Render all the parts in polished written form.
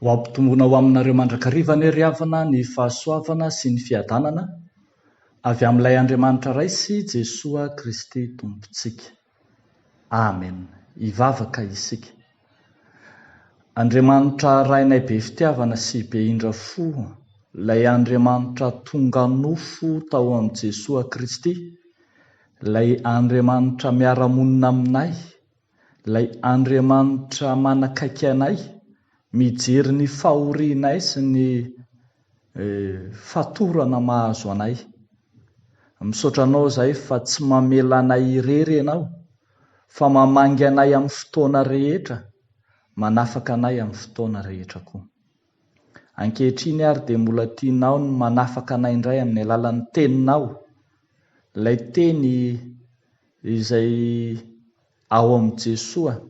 Ho ampitombona ho aminareo mandrakariva ny riavana, ny fahasoavana sy ny fiadanana avy amin'ilay Andriamanitra raisy Jesosy Kristy Tompontsika. Amen. Hivavaka isika. Andriamanitra rainay be fitiavana sy be indrafo, ilay Andriamanitra tonga nofo tao amin'ny Jesosy Kristy, ilay Andriamanitra miara-monina aminay, ilay Andriamanitra manakaiky anay, mijery ny fahorianay sy ny fatorana mahazo anay. Misaotra anao izay fa tsy mamela anay irery ianao, fa mamangy anay amin'ny fotoana rehetra, manafaka anay amin'ny fotoana rehetra koa. Ankehitriny ary dia mbola tianao ny manafaka anay indray amin'ny alalan'ny teninao, ilay teny izay ao amin'ny Jesosy.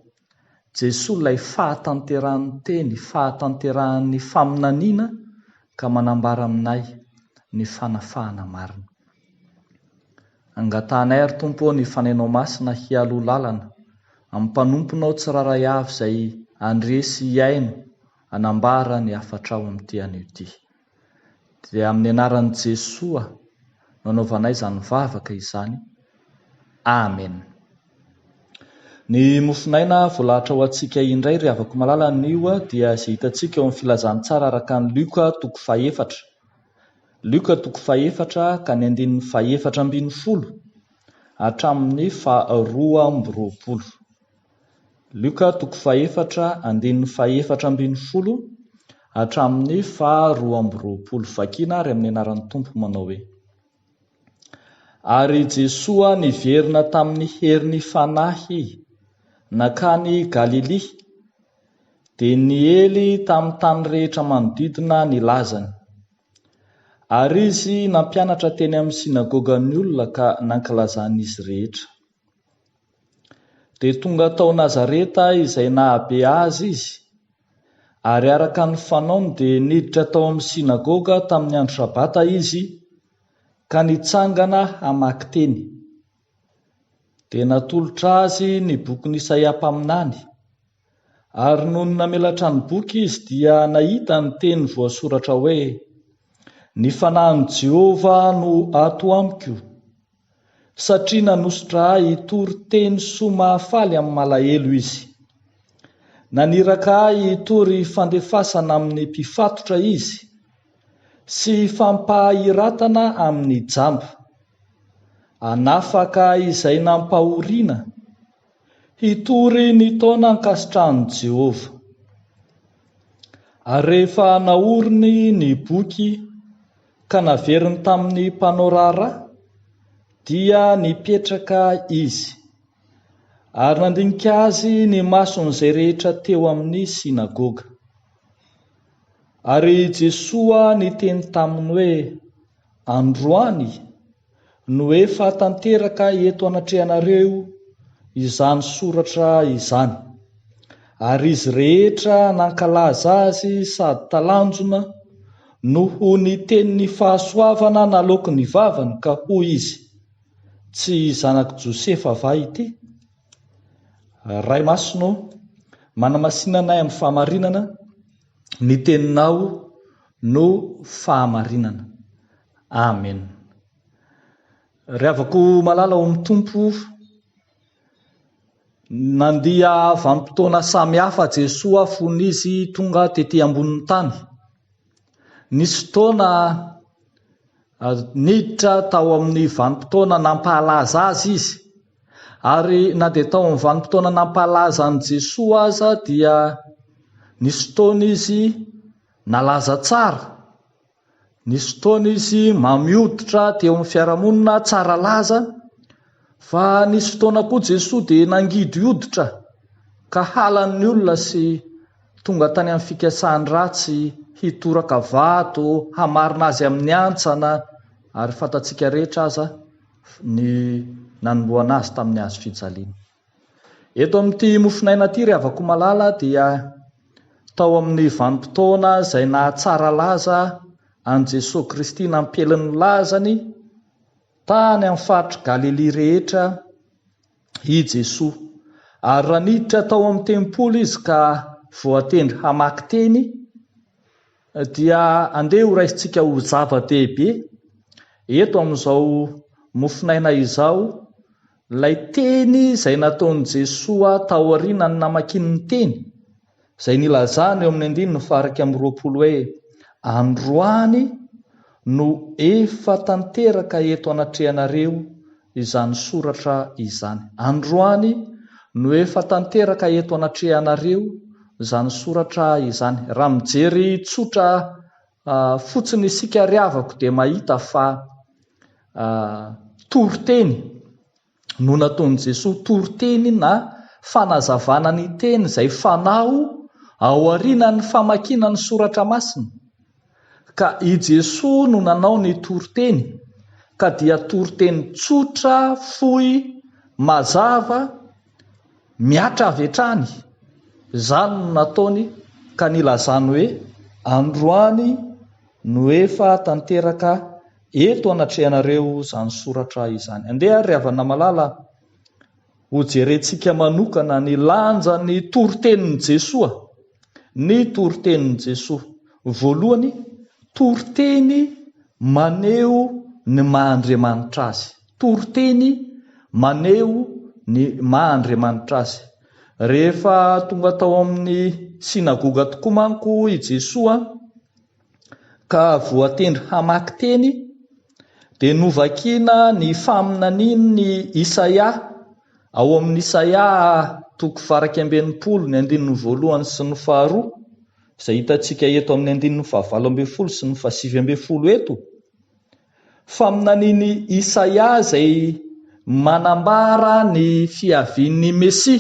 Jesosy ilay fahatanteran'ny teny, fahatanteran'ny faminaniana ka manambara aminay ny fanafahana marina. Angatanay ary Tompo ny fanainao masina hialo lalana, amin'ny mpanomponao tsiraray avy izay andresy iaino anambara ny afatra ao amin'ity anio ity. Dia amin'ny anaran'i Jesosy nanaovanay izany vavaka izany. Amen. Ny mofinaina voalahatra ho antsika indray ry havako malala nio dia izay hitantsika eo amin'ny filazantsara araka ny Luka 4. Luka 4 ka ny 240 hatramin'ny 220. Luka 4 240 hatramin'ny 220. Vakina ary amin'ny anaran'ny Tompo manao hoe: Ary Jesosy niverina tamin'ny heriny fanahy nakany Galilia, dia niely tamin'ny tany rehetra manodidina ny lazany. Ary izy nampianatra teny amin'ny sinagogan'ny olona ka nankilazan'izy rehetra. Dia tonga tao Nazareta izay nahabe azy izy, ary araka ny fanaony dia niditra tao amin'ny sinagoga tamin'ny andro sabata izy, ka nitsangana hamaky teny. Dia natolotra azy ny bokin'i Isaia mpaminany, ary noho ny namelatra ny boky izy dia nahita ny teny voasoratra hoe: Ny fanahin'i Jehovah no ato amiko, satria nanositra ahy hitory teny soa mahafaly amin'ny malahelo izy. Naniraka ahy hitory fandefasana amin'ny mpifatotra izy, sy fampahiratana amin'ny jamba. Anafaka izay nampahoriana, hitory ny taona ankasitrahan'i Jehovah. Ary rehefa naoriny ny boky ka naveriny tamin'ny mpanao raharaha, dia nipetraka izy, ary nandinika azy ny mason'izay rehetra teo amin'ny sinagoga. Ary Jesosy niteny taminy hoe: Androany no efa tanteraka eto anatrehanareo izany soratra izany. Ary izy rehetra nankalaza azy sady talanjona noho ny tenin'ny fahasoavana nalaoko ny vavany, ka hoy izy: Tsy zanak' Josefa va ity? Ray masino, manamasinanay amin'ny fahamarinana, ny teninao no fahamarinana. Amen. Ry havako malala ao amin'ny Tompo, nandia vanim-potoana samihafa Jesosy fony izy tonga tetỳ ambonin'ny tany. Nisy fotoana niditra tao amin'ny vanim-potoana nampahalaza azy izy, ary na dia tao amin'ny vanim-potoana nampahalaza an'i Jesosy aza dia nisy fotoana izy nalaza tsara, nisy fotoana izy mamioditra teo amin'ny fiarahamonina tsara laza, fa nisy fotoana koa Jesosy dia nangidy hoditra ka halan'ny olona sy tonga tany amin'ny fikasany ratsy, hitoraka vato, hamarina azy amin'ny antsana, ary fantatsika rehetra aza ny nanomboana azy tamin'ny hazo fijaliana. Eto amin'ity mofinaina ity ry havako malala dia tao amin'ny vanim-potoana izay nahatsara laza an' Jesosy Kristy nampelin'ny lazany tany amin'ny faritra Galilia rehetra i Jesosy. Ary raha niditra tao amin'ny tempoly izy ka voatendry hamaky teny, dia andeha ho raisitsika ho zava-dehibe eto amin'izao mofinaina izao, ilay teny izay nataon'i Jesoa tao aoriana ny namakin'ny teny izay nilazana eo amin'ny 9:20 hoe androany no efa tanteraka eto anatrehanareo izany soratra izany. Androany no efa tanteraka eto anatrehanareo izany soratra izany. Raha mijery tsotra fotsiny isika riavako dia mahita fa toriteny no nataon'i Jesoa, toriteny na fanazavana ny teny izay fanao ao aorian'ny famakinany soratra masina. Ka i Jesoa no nanao ny toriteny, ka dia toriteny tsotra, fohy, mazava, miatra avy hatrany. Izany no nataony ka nilazany hoe androany no efa tanteraka eto anatrehanareo izany soratra izany. Andeha ry havana malala ho jerentsika manokana ny lanja ny toritenin'i Jesoa. Ny toritenin'i Jesoa voalohany, toriteny maneho ny maha-Andriamanitra azy. Toriteny maneho ny maha-Andriamanitra azy. Rehefa tonga tao amin'ny sinagoga tokoa manko i Jesoa ka voatendry hamaky teny, dia novakiana ny faminanian'ny Isaia ao amin'ny Isaia 29:1 sy ny 2, izay hitantsika eto amin'ny 17 sy ny 7 eto. Faminanian'ny Isaia izay manambara ny fiavian'ny Mesia,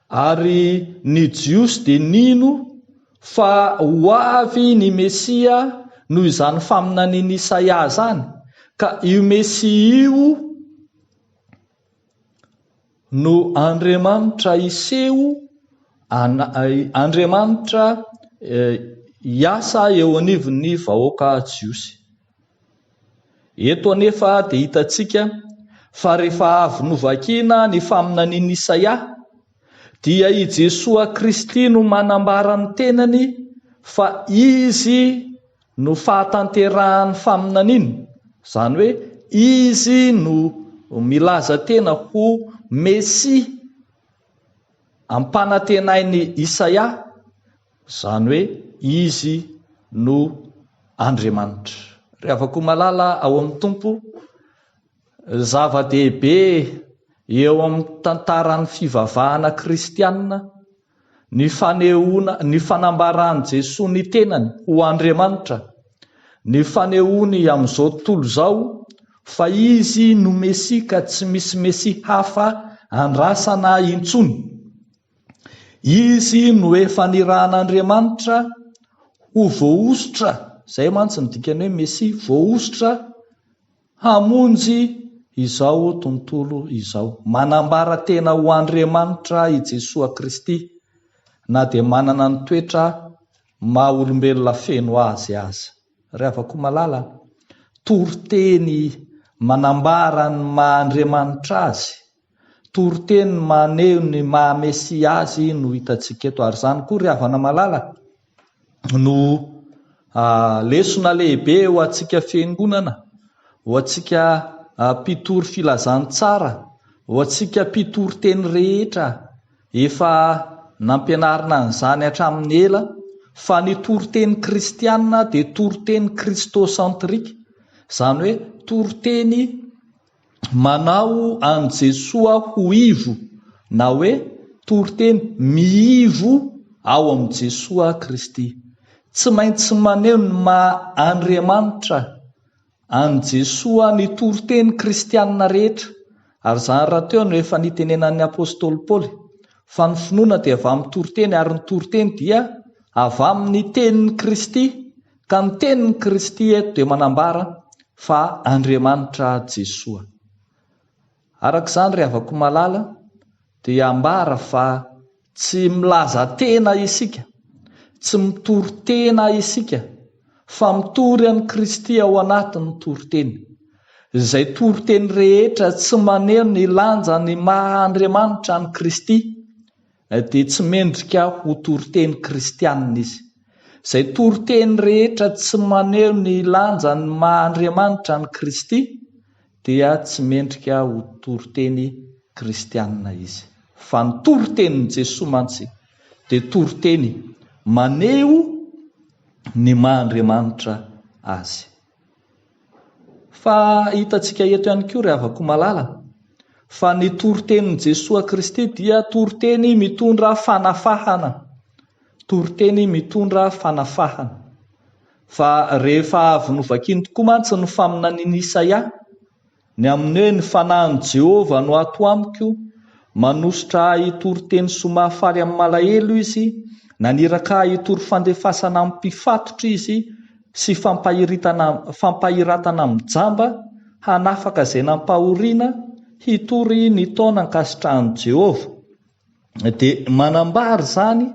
ary ny Jiosy dia nino fa ho avy ny Mesia noho izany faminanian'ny Isaia zany. Ka io Mesia io no Andriamanitra iseho, Andriamanitra hiasa eo anivon'ny vahoaka Jiosy. Eto anefa dia hitantsika fa rehefa avy novakiana ny faminanian'ny Isaia, dia i Jesoa Kristy no manambara ny tenany fa izy no fahatanterahany faminaniana. Izany hoe izy no milaza tena ho Mesia ampanantenain'ny Isaia, izany hoe izy no Andriamanitra. Rehefa malala ao amin'ny tompo, zava-dehibe eo amin'ny tantaran'ny fivavahana kristianina ny fanehoana, ny fanambarany Jesoa ny tenany ho Andriamanitra, ny fanehoany amin'izao tontolo izao fa izy no Mesia ka tsy misy Mesia hafa andrasana intsony. Izy no efa nirahan'Andriamanitra ho voaositra, izay mantsy ny dikany hoe Mesia, voaositra hamonjy izao tontolo izao. Manambara tena ho Andriamanitra i Jesoa Kristy, na dia manana ny toetra maha olombelona feno azy. Rehefa malala, toriteny manambara ny maha-Andriamanitra azy, toriteny maneho ny maha-Mesia azy no hitantsika eto. Ary izany koa ry havana malala no lesona lehibe ho antsika fiangonana, ho antsika mpitory filazantsara, ho antsika mpitory teny rehetra. Efa nampianarina an'izany hatramin'ny ela fa ny toriteny kristianina dia toriteny kristosentrika, izany hoe toriteny manao an Jesoa ho ivo, na hoe toriteny miivo ao amin'ny Jesoa Kristy. Tsy maintsy maneho ny maha-Andriamanitra an Jesoa ny toriteny kristianina rehetra. Ary izany raha teo no efa nitenenan'ny apôstôly Paoly fa ny finoana dia avy amin'ny toriteny, ary ny toriteny dia avy amin'ny tenin'ny Kristy, ka ny tenin'ny Kristy eto dia manambara fa Andriamanitra Jesoa. Arak'izany ry havako malala dia ambara fa tsy milaza tena isika, tsy mitory tena isika, fa mitory an'i Kristy ao anatin'ny toriteny. Izay toriteny rehetra tsy maneho ny lanja ny maha-Andriamanitra an'i Kristy dia tsy mendrika ho toriteny kristianina izy. Izay toriteny rehetra tsy maneho ny lanja ny maha-Andriamanitra ny Kristy dia tsy mendrika ho toriteny kristianina izy. Fa ny toritenin'i Jesosy mantsy dia toriteny maneho ny maha-Andriamanitra azy. Fa hitantsika eto ihany koa raha avako malala fa ny toritenin'i Jesosy Kristy dia toriteny mitondra fanafahana. Toriteny mitondra fanafahana. Fa rehefa avy novakiany tokoa mantsy ny faminanian'i Isaia, ny amin'ny hoe ny fanahin'i Jehovah no ato amiko, manositra hitoriteny somafaly amin'ny malahelo izy, naniraka hitory fandefasana amin'ny mpifatotra izy, sy fampahiratana amin'ny jamba, hanafaka izay nampahoriana, hitory ny taona ankasitrahan'i Jehovah. Dia manambary zany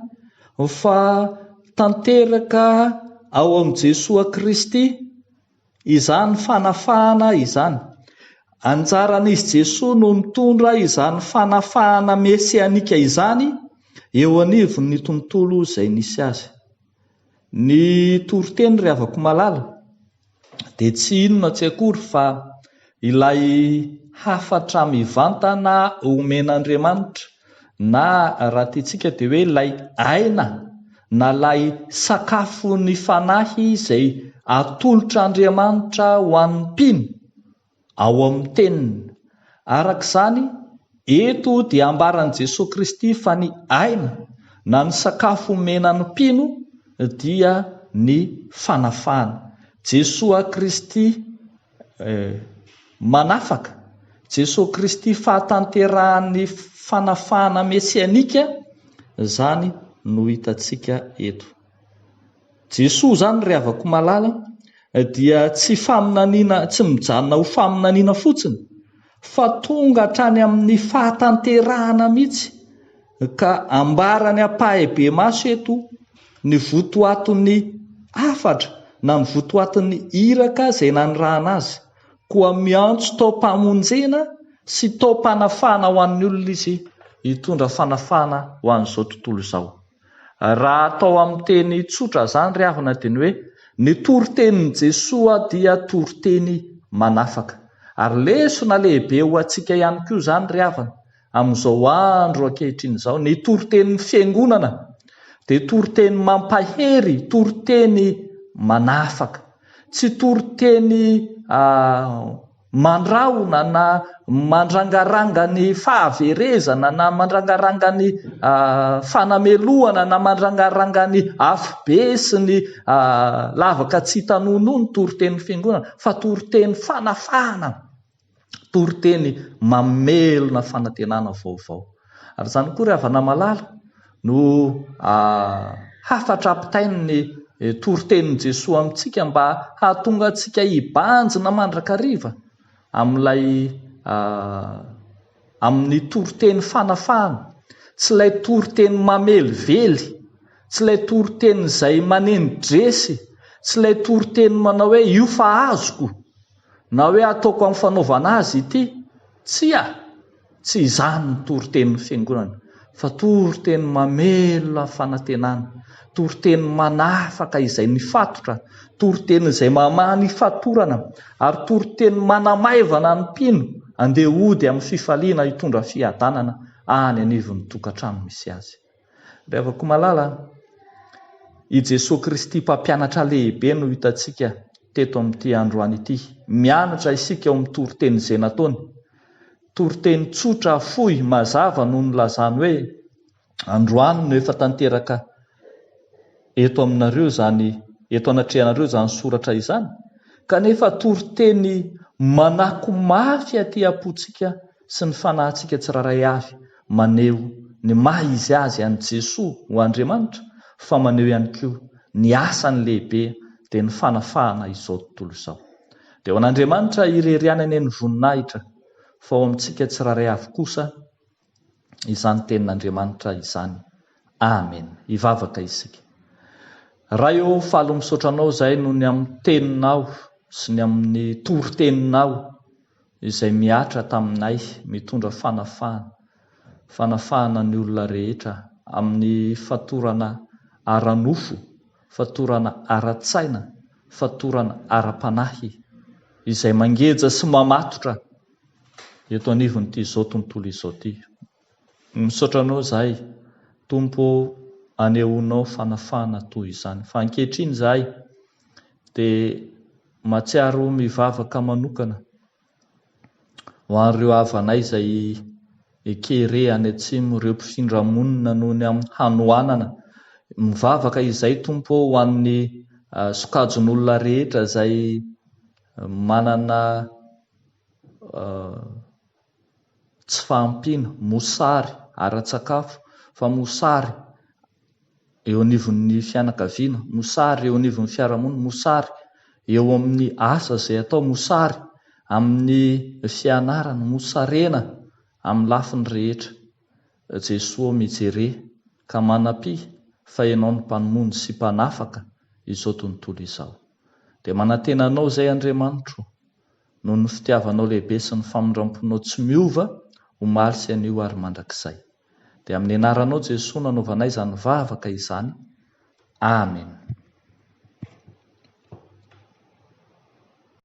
fa tanteraka ao amin'i Jesosy Kristy izany fanafahana izany. Anjaran'izy Jesosy no mitondra izany fanafahana mesianika izany eo anivon'ny tontolo izay nisy azy. Ny toriteny ry havako malala dia tsy inona tsy akory fa ilay hafatra mivantana omen'Andriamanitra, na raha tiantsika dia hoe ilay aina na ilay sakafo ny fanahy izay atolotra Andriamanitra ho an'ny mpino ao amin'ny teniny. Arak'izany, eto dia ambaran'i Jesosy Kristy fa ny aina na ny sakafo menan'ny mpino dia ny fanafahana. Jesosy Kristy manafaka, Jesosy Kristy fahatanterahany fanafahana mesianika, zany no hitantsika eto. Jesosy zany ry havako malala dia tsy mijanona ho faminaniana fotsiny, fa tonga hatrany amin'ny fahatanterahana mihitsy, ka ambarany ampahay-be maso eto ny votoaton'ny hafatra na ny votoaton'ny iraka izay nanirahana azy, koa miantso taom-pamonjena sy taom-panafahana ho an'ny olona izy hitondra fanafahana ho an'izao tontolo izao. Raha atao amin'ny teny tsotra zany ry havana dia ny hoe ny toritenin'i Jesosy dia toriteny manafaka. Ary lesona lehibe ho antsika ihany koa zany ry havana amin'izao andro ankehitriny izao. Ny toritenin'ny fiangonana dia toriteny mampahery, toriteny manafaka, tsy toriteny mandraona na mandrangaranga ny fahaverezana na mandrangaranga ny fanamelohana na mandrangaranga ny afobe sy ny lavaka tsy hitanona ny toriten'ny fiangonana, fa toriteny fanafahana, toriteny mamelona fanantenana vaovao. Ary izany koa ry havana malala no hafatra ampitainy ny toritenin'i Jesosy amintsika mba hahatonga antsika hibanjina mandrakariva amin'ny toriteny fanafahana, tsy ilay toriteny mamelively, tsy ilay toriteny izay maneno dresy, tsy ilay toriteny manao hoe io fa azoko na hoe ataoko amin'ny fanaovana azy ity. Tsy izany ny toriten'ny fiangonana, fa toriteny mamelona fanantenana, toriteny manafaka izay nifatotra, toriteny izay mamaha ny fatorana, ary toriteny manamaivana ny mpino andeha hody amin'ny fifaliana hitondra fiadanana any anivon'ny tokantrano misy azy. Rehefa malala, i Jesosy Kristy mpampianatra lehibe no hitantsika teto amin'ity androany ity. Mianatra isika ao amin'ny toriteny izay nataony. Toriteny tsotra fohy mazava no nilazany hoe androany no efa tanteraka eto aminareo zany, eto anatrehanareo zany soratra izany, kanefa toriteny manako mafy aty am-pontsika sy ny fanahintsika tsiraray avy, maneho ny maha izy azy an'i Jesosy ho Andriamanitra, fa maneho ihany koa ny asany lehibe dia ny fanafahana izao tontolo izao. Dia ho an'Andriamanitra irerianany ny voninahitra, fa ao amintsika tsiraray avy kosa izany tenin'Andriamanitra izany. Amen. Hivavaka isika. Raha eo falo misaotranao izay no ny amin'ny teninao sy ny amin'ny toriteninao izay miatra taminay mitondra fanafahana ny olona rehetra amin'ny fatorana ara-nofo fatorana ara-tsaina, fatorana ara-panahy izay mangeja sy mamatotra eto anivon'ity izao tontolo izao ty. Misaotra anao zahay, Tompo, anehoanao fanafahana toy izany. Fa ankehitriny zahay dia mahatsiaro mivavaka manokana ho an'ireo havanay izay ekere any atsimo, ireo mpifindra monina noho ny amin'ny hanoanana. Mivavaka izay Tompo ho an'ny sokajon'olona rehetra izay manana tsy fahampiana, mosary ara-tsakafo, fa mosary eo anivon'ny fianakaviana, mosary eo anivon'ny fiarahamonina, mosary eo amin'ny asa izay atao, mosary amin'ny fianarana, mosarena amin'ny lafiny rehetra. Jesoa mijere ka manampy fa ianao ny mpanomony sy mpanafaka izao tontolo izao. Dia manantena anao izay Andriamanitro noho ny fitiavanao lehibe sy ny famindramponao tsy miova omaly sy anio ary mandrakizay. Dia amin'ny anaranao Jesoa nanaovanay izany vavaka izany. Amen.